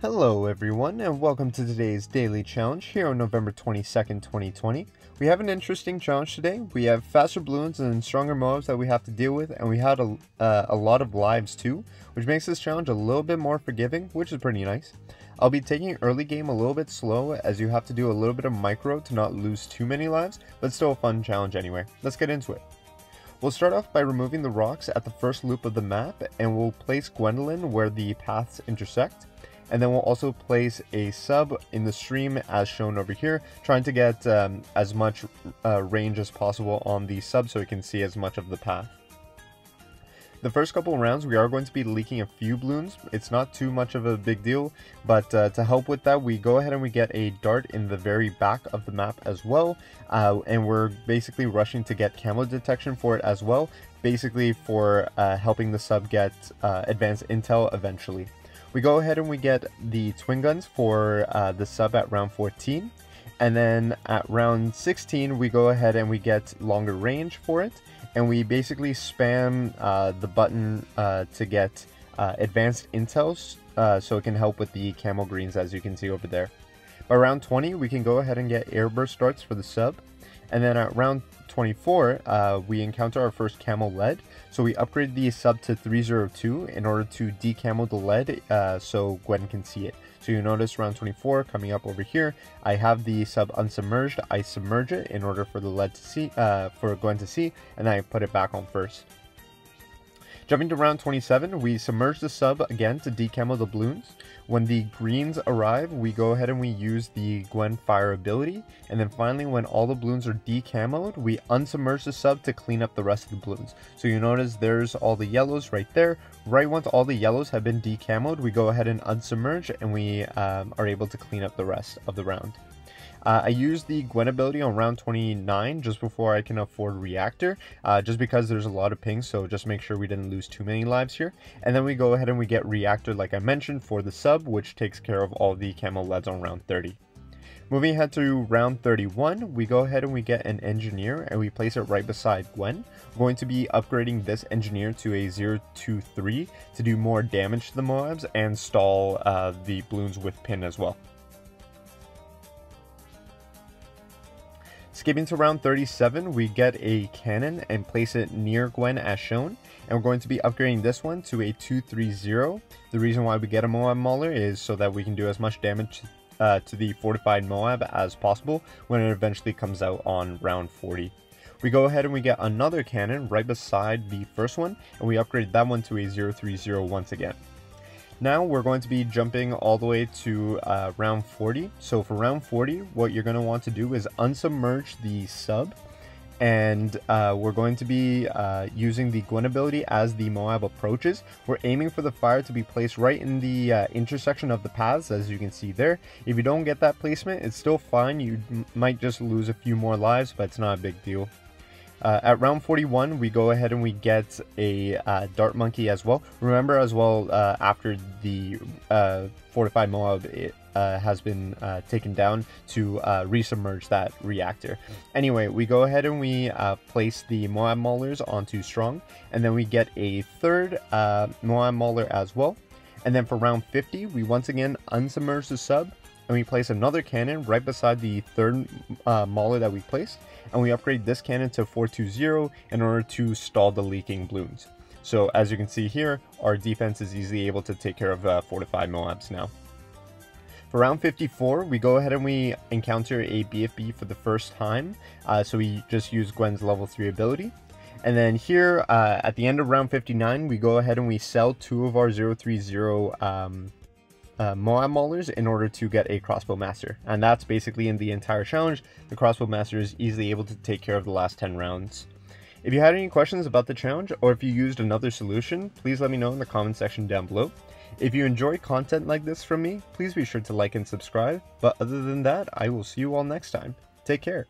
Hello everyone, and welcome to today's daily challenge here on November 22nd, 2020. We have an interesting challenge today. We have faster balloons and stronger mobs that we have to deal with, and we had a lot of lives too, which makes this challenge a little bit more forgiving, which is pretty nice. I'll be taking early game a little bit slow, as you have to do a little bit of micro to not lose too many lives, but still a fun challenge anyway. Let's get into it. We'll start off by removing the rocks at the first loop of the map, and we'll place Gwendolyn where the paths intersect. And then we'll also place a sub in the stream as shown over here, trying to get as much range as possible on the sub so we can see as much of the path. The first couple rounds we are going to be leaking a few balloons. It's not too much of a big deal, but to help with that we go ahead and we get a dart in the very back of the map as well, and we're basically rushing to get camo detection for it as well, basically for helping the sub get advanced intel eventually. We go ahead and we get the twin guns for the sub at round 14, and then at round 16 we go ahead and we get longer range for it, and we basically spam the button to get advanced intels so it can help with the camo greens, as you can see over there. By round 20 we can go ahead and get airburst darts for the sub, and then at round 24 we encounter our first camo lead, so we upgrade the sub to 302 in order to decamo the lead so Gwen can see it. So you notice round 24 coming up over here, I have the sub unsubmerged. I submerge it in order for the lead to see, for Gwen to see, and then I put it back on first. Jumping to round 27, we submerge the sub again to decamo the balloons. When the greens arrive, we go ahead and we use the Gwen fire ability, and then finally when all the balloons are decamoed, we unsubmerge the sub to clean up the rest of the balloons. So you notice there's all the yellows right there. Right once all the yellows have been decamoed, we go ahead and unsubmerge, and we are able to clean up the rest of the round. I used the Gwen ability on round 29 just before I can afford reactor, just because there's a lot of pings, so just make sure we didn't lose too many lives here. And then we go ahead and we get reactor like I mentioned for the sub, which takes care of all the camo leads on round 30. Moving ahead to round 31, we go ahead and we get an engineer and we place it right beside Gwen. We're going to be upgrading this engineer to a 023 to do more damage to the mobs and stall the balloons with pin as well. Skipping to round 37, we get a cannon and place it near Gwen as shown, and we're going to be upgrading this one to a 230. The reason why we get a Moab Mauler is so that we can do as much damage to the fortified Moab as possible when it eventually comes out on round 40. We go ahead and we get another cannon right beside the first one, and we upgrade that one to a 030 once again. Now we're going to be jumping all the way to round 40. So for round 40, what you're going to want to do is unsubmerge the sub, and we're going to be using the Gwen ability as the Moab approaches. We're aiming for the fire to be placed right in the intersection of the paths, as you can see there. If you don't get that placement, it's still fine. You might just lose a few more lives, but it's not a big deal. At round 41, we go ahead and we get a dart monkey as well. Remember as well, after the fortified Moab has been taken down, to resubmerge that reactor. Anyway, we go ahead and we place the Moab Maulers onto strong, and then we get a third Moab Mauler as well. And then for round 50, we once again unsubmerge the sub, and we place another cannon right beside the third Mauler that we placed, and we upgrade this cannon to 420 in order to stall the leaking balloons. So as you can see here, our defense is easily able to take care of fortified Moabs now. For round 54, we go ahead and we encounter a BFB for the first time, so we just use Gwen's level 3 ability. And then here, at the end of round 59, we go ahead and we sell 2 of our 030 Moab Maulers in order to get a crossbow master, and that's basically in the entire challenge. The crossbow master is easily able to take care of the last 10 rounds. If you had any questions about the challenge, or if you used another solution, please let me know in the comment section down below. If you enjoy content like this from me, please be sure to like and subscribe, but other than that, I will see you all next time. Take care.